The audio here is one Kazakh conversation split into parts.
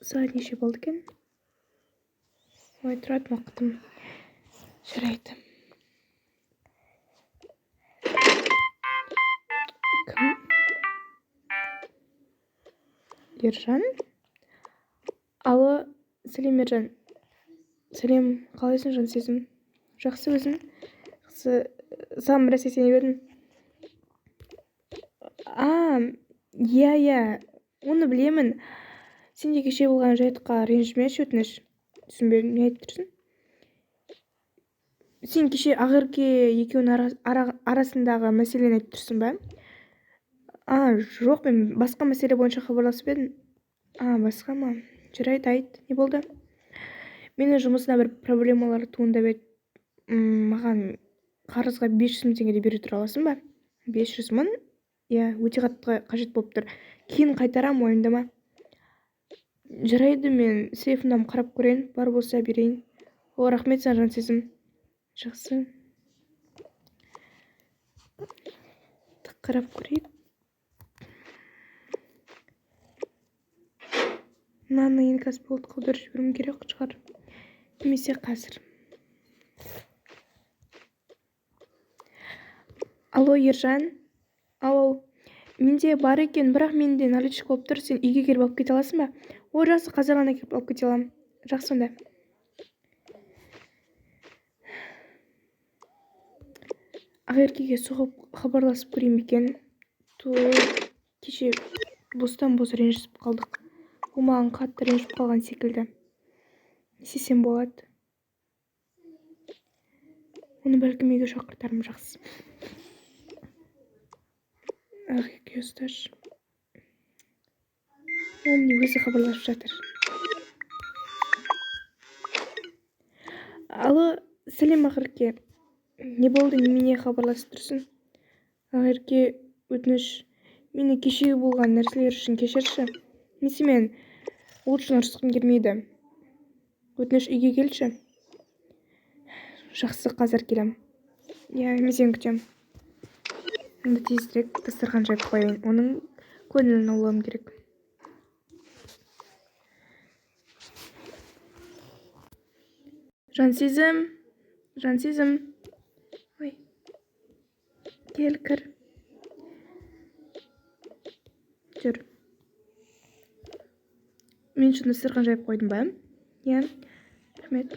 Saat nеше болды екен? Ой, тұратын уақытым. Жарайды. Кім? Ержан? Алло, сәлем Ержан. Сәлем, қалайсың Жансезім? Жақсы өзің? Жақсы, саған бір сесеніп едім. Иә, оны білемін. Сен де кеше болған жайтқа ренжімеші өтініш. Түсінбедім, не айтып тұрсың? Сен кеше Ақерке екеуінің арасындағы мәселені айтып тұрсың ба? Жоқ, мен басқа мәселе бойынша хабарласып едім. Басқа ма? Жарайды, айт, не болды? Менің жұмысына бір проблемалар туындап еді. Маған қарызға 500 мың теңге бере тұра аласың ба? 500 мың? Иә, өте қатты қажет болып тұр. Кейін қайтарам, ойымдама. Жарайды, мен сейфімнан қарап көрейін, бар болса берейін. Рахмет саған Жансезім. Жақсы. Қарап көрейік. Мынаны инкас болды, қалдырып жіберуім керек шығар. Немесе қазір. Алло, Ержан. Алло. Менде бар екен, бірақ менде наличка болып тұр. Сен үйге келіп алып кете аласың ба? Жақсы, қазір ғана келіп алып кете аламын. Жақсы онда. Ақеркеге соғып хабарласып көрейін бекен. Кеше бостан-бос ренжісіп қалдық. Ол маған қатты ренжіп қалған секілді. Не істесем болады? Оны бәлкім үйге шақыртарым. Жақсы. Ақерке ұсташы. Оны өзі хабарласып жатыр. Алло, сәлем Ақерке. Не болды, немене хабарласып тұрсың? Ақерке, өтініш, мені кешегі болған нәрселер үшін кешірші. Мен ол үшін ұрысқым келмейді. Өтініш, үйге келші. Жақсы, қазір келем. Иә, мен сені күтем. Енді тезірек дастархан жайып қояйын. Оның көңілін аулауым керек. Жансезім. Ой. Кел, кір. Жүр. Мен үшін дастархан жайып қойдым ба? Иә. Рахмет.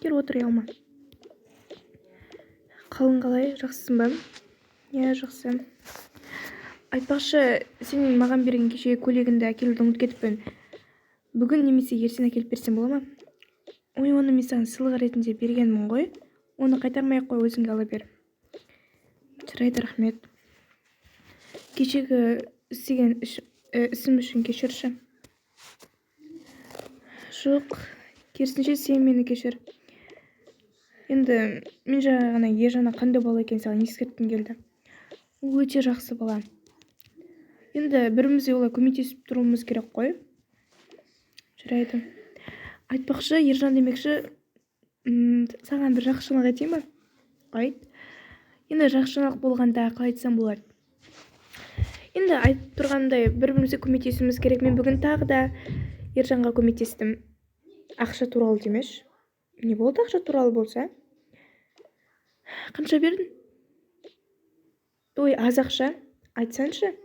Кел, отыр, ұялма. Қалың қалай, жақсысың ба? Иә, жақсы. Айтпақшы, сенің маған берген кеше көйлегіңді әкелуді ұмытып кетіппін. Бүгін немесе ертең әкеліп берсем бола ма? Ой, оны мен саған сыйлық ретінде бергенмін ғой. Оны қайтармай қой, өзіңе ала бер. Жарайды, рахмет. Кешегі істеген ісім үшін кешірші. Жоқ, керісінше сен мені кешір. Енді мен жаңа Ержанның қандай бала екен саған ескерткім келді. Ол өте жақсы бала. Енді бірімізге олай көмектесіп тұруымыз керек қой. Жарайды. Айтпақшы, Ержан демекші, саған бір жақсы жаңалық айтайын ба? Айт. Енді жақсы жаңалық болғанда қалай айтсам болады? Енді айтып тұрғандай, бір-бірімізге көмектесуіміз керек. Мен бүгін тағы да Ержанға көмектестім. Ақша туралы демеш. Не болды ақша туралы болса? Қанша бердің? Ой, аз ақша. Айтсаншы.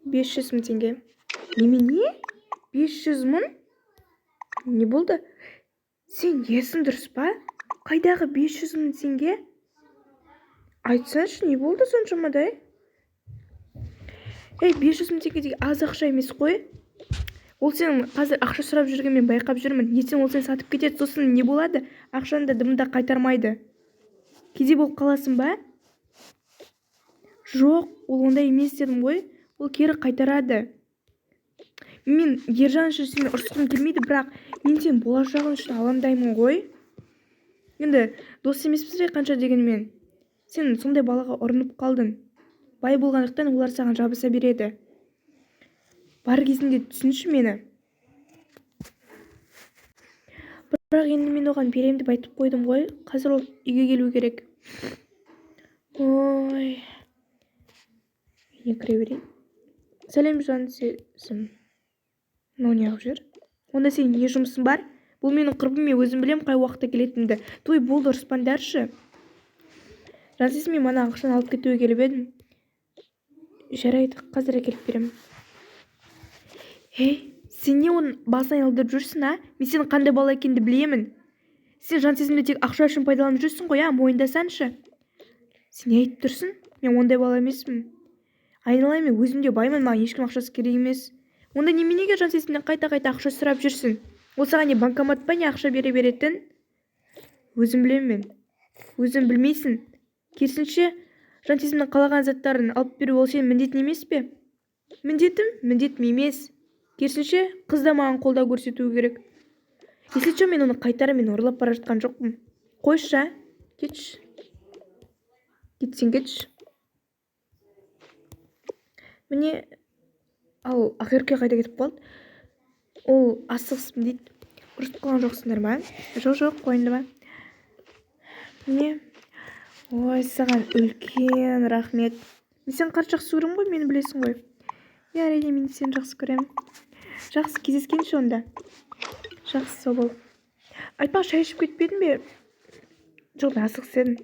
500 мың теңге. Немене? 500 мың? Не болды? Сен есің дұрыс па? Қайдағы 500 мың теңге? Айтсаншы, не болды соншамадай? 500 мың теңге деген аз ақша емес қой. Ол сен қазір ақша сұрап жүрген мен байқап жүрмін. Ертең ол сен сатып кетеді, сосын не болады? Ақшаны да дымда қайтармайды. Кедей болып қаласың ба? Жоқ, ол ондай емес дедім ғой. Ол кері қайтарады. Мен Ержан үшін сені ұрысқым келмейді, бірақ мен сен болашағың үшін алаңдаймын ғой. Енді дос емеспіз бе қанша дегенмен? Сен сондай балаға ұрынып қалдың. Бай болғандықтан олар саған жабыса береді. Бар кезінде түсінші мені. Бірақ енді мен оған берем деп айтып қойдым ғой. Қазір ол үйге келу керек. Ой. Үйіне кіре берейін. Сәлем Жансезім. Мынау не ағып жүр? Онда сен не жұмысың бар? Бұл менің құрбым, мен өзім білем қай уақытта келетінімді. Той болды, ұрыспаңдаршы. Жансыз, мен мана ақшаны алып кетуге келіп едім. Жарайды, қазір әкеліп беремін. Сен не оның басын айналдырып жүрсің, а? Мен сенің қандай бала екенді білемін. Сен жансезімді тек ақша үшін пайдаланып жүрсің ғой, мойындасаңшы. Сен не айтып тұрсың? Мен ондай бала емеспін. Айналайын, мен өзім де баймын, маған ешкім ақшасы керек емес. Онда неменеге жансезімнен қайта-қайта ақша сұрап жүрсің? Ол саған не банкомат па, не ақша бере беретін? Өзім білемін мен. Өзім білмейсің. Керісінше, жансезімнің қалаған заттарын алып беру ол сенің міндетің емес пе? Міндетім емес. Керісінше, қыз да маған қолдау көрсетуі керек. Есетші, мен оны қайтарып, мен ұрлап бара жатқан жоқпын. Қойшы, кетші. Кетсең кетші. Міне, ал Ақерке қайда кетіп қалды? Ол асығыспын дейді. Ұрысып қалған жоқсыңдар ма? Жоқ, қойынды ма? Міне, ой, саған үлкен рахмет. Мен сені қатты жақсы көремін ғой, мені білесің ғой. Әрине, мен сені жақсы көремін. Жақсы, кездескенше онда. Жақсы, сау бол. Айтпақ, шай ішіп кетпедің бе? Жоқ, мен асығыс едім.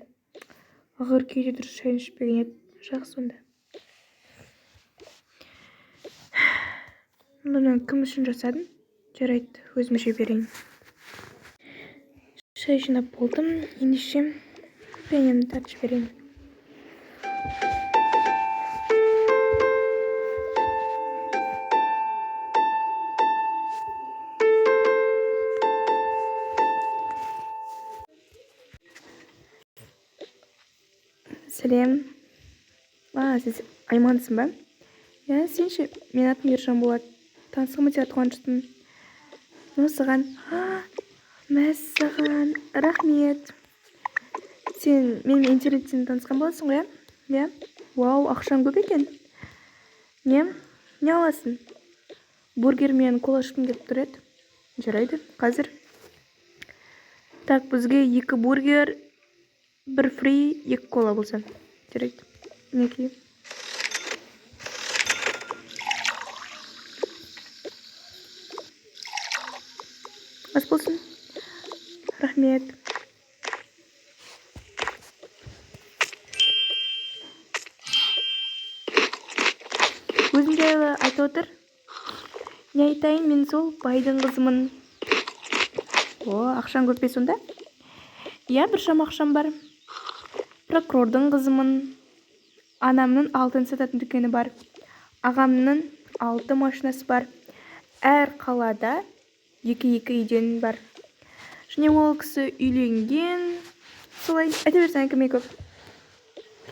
Ақерке дұрыс шай ішпеген еді. Жақсы онда. Бұны кім үшін жасадың? Жарайды, өзімше берейін. Шай жинап болдым, ендеше пенемді тартып берейін. Сәлем. Сіз Аймансың ба? Сен ше, мен атым Ержан болады. Танысқым өте қуаныштымын. Саған. Мәссаған, рахмет. Сен менің интернеттен танысқан боласың ғой, иә? Вау, ақшаң көп екен. Не аласың? Бургер мен кола ішкім келіп тұр еді. Жарайды, қазір. Так, бізге 2 бургер, 1 фри, 2 кола болса. Жарайды. Мінекей. Ас болсын. Рахмет. Өзің жайлы айтып отыр. Не айтайын, мен сол байдың қызымын. Ақшаң көп пе сонда? Иә, біршама ақшам бар. Прокурордың қызымын. Анамның алтын сататын дүкені бар. Ағамның 6 машинасы бар. Әр қалада 2 үйден бар. Және ол кісі үйленген. Солай, айта берсең әңгіме көп.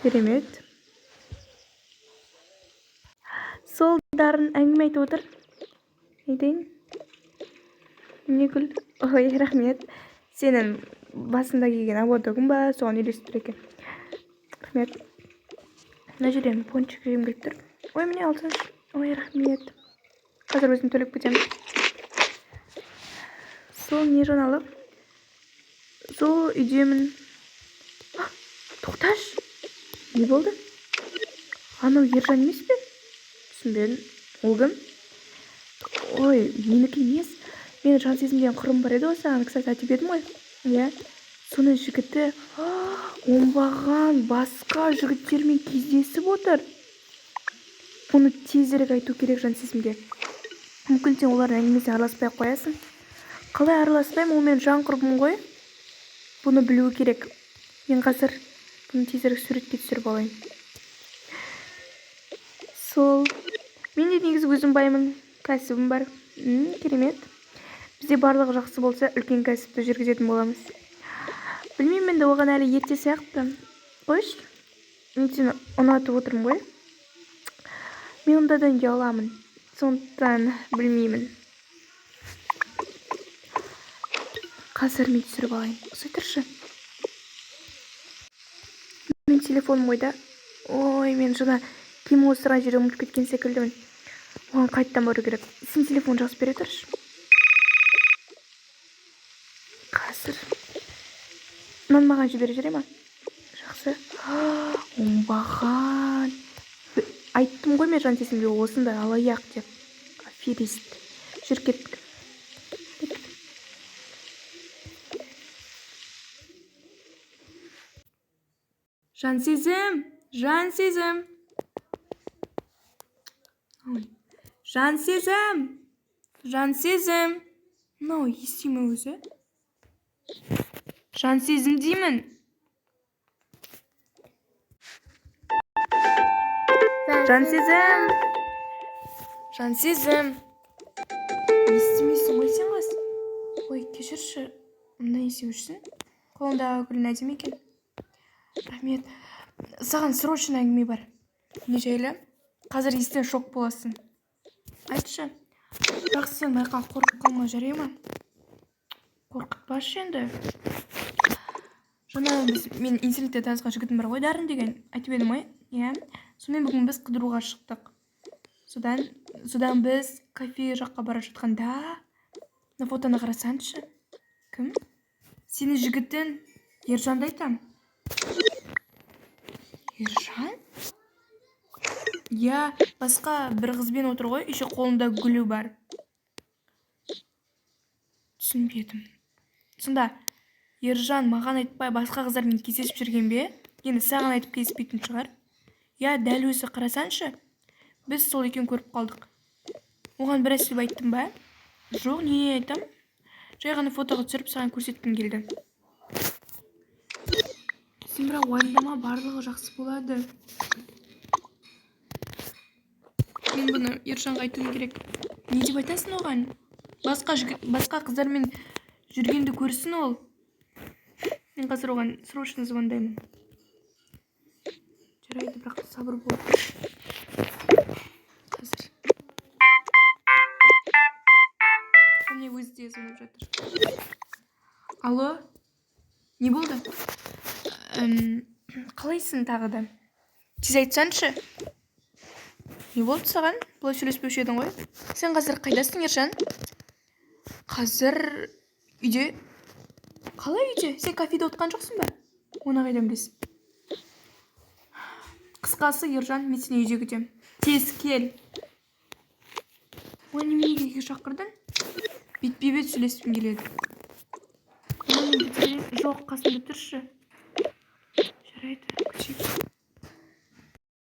Керемет. Сол дарын әңгіме айтып отыр. Айтайын. Не гүл. Ой, рахмет. Сенің басында келген абодогың ба, соған үйлестір екен. Рахмет. Мына жерден пончик жегім келіп тұр. Ой, міне алсаңшы. Ой, рахмет. Қазір өзім төлеп кетемін. Сол не жаңалық? Сол үйдемін. Тоқташ. Не болды? Анау Ержан емес пе? Түсінбедім. Ол кім? Ой, менікі емес. Мен жансезімден құрым бар еді осы, кстати, айтып едім ғой. Иә. Соның жігіті оңбаған басқа жігіттермен кездесіп отыр. Оны тезірек айту керек жансезімге. Мүмкін сен олардың әңгімесіне араласпай қоясың. Қалай араласпаймын, ол мен жан құрбым ғой. Бұны білуі керек. Мен қазір бұны тезірек суретке түсіріп алайын. Сол. Мен де негізі өзім баймын. Кәсібім бар. Керемет. Бізде барлығы жақсы болса, үлкен кәсіпті жүргізетін боламыз. Білмеймін, мен де оған әлі ерте сияқты. Қойшы. Мен сені ұнатып отырмын ғой. Мен ондадан ұяламын. Сондықтан білмеймін. Қазір мен түсіріп алайын. Осылай тұршы. Мен телефоным ойда. Ой, мен жаңа кем осыған жері ұмытып кеткен секілдімін. Оған қайттан бару керек. Сен телефон жақсы бере тұршы. Қазір. Мынаны маған жібере жүре ма? Жақсы. Оңбаған. Айттым ғой мен жансезімге осындай алаяқ деп. Аферист. Жүр кеттік. Жан сезім. Жан сезім. Жан сезім. Жан сезім. Мынау ести ме өзі? Жан сезім деймін. Жан сезім. Жан сезім. Естімейсің ғой сен қыз. Ой, кешірші. Мына есе өшсін. Қолындағы гүлін әдемі екен. Рахмет. Саған срочно әңгіме бар. Не жайлы? Қазір естен шок боласың. Айтшы. Бірақ сен байқа қорқып қалма, жарай ма? Қорқытпашы енді. Жаңа мен интернетте танысқан жігітім бар ғой, Дарын деген. Айтып едім ғой? Иә. Сонымен бүгін біз қыдыруға шықтық. Содан біз кафе жаққа бара жатқанда, мына фотоны қарасаңшы. Кім? Сені жігітін Ержанды айтам. Ержан? Я, басқа бір қызбен отыр ғой, еще қолында гүлі бар. Түсінбедім. Сонда, Ержан маған айтпай басқа қыздармен кездесіп жүрген бе? Енді саған айтып кездеспейтін шығар. Я, дәл өзі қарасаңшы. Біз сол екен көріп қалдық. Оған бір әсіліп айттым ба? Жоқ, не айтам? Жай ғана фотоға түсіріп саған көрсеткім келді. Сен бірақ уайымдама, барлығы жақсы болады. Мен бұны Ержанға айтуым керек. Не деп айтасың оған? Басқа қыздармен жүргенді көрсін ол. Мен қазір оған срочно звондаймын. Жарайды, бірақ сабыр бол. Қазір. Мне өзі де звонып жатыр. Алло? Не болды? Қалайсың тағы да? Тез айтсаңшы. Не болды саған? Бұлай сөйлеспеуші едің ғой? Сен қазір қайдасың, Ержан? Қазір үйде. Қалай үйде? Сен кафеде отқан жоқсың ба? Оны қайдан білесің? Қысқасы, Ержан, мен сені үйде күтем. Тез кел. Ой, немене үйге шақырдың? Бетпе-бет сөйлескім келеді. Жоқ, қасымда тұршы.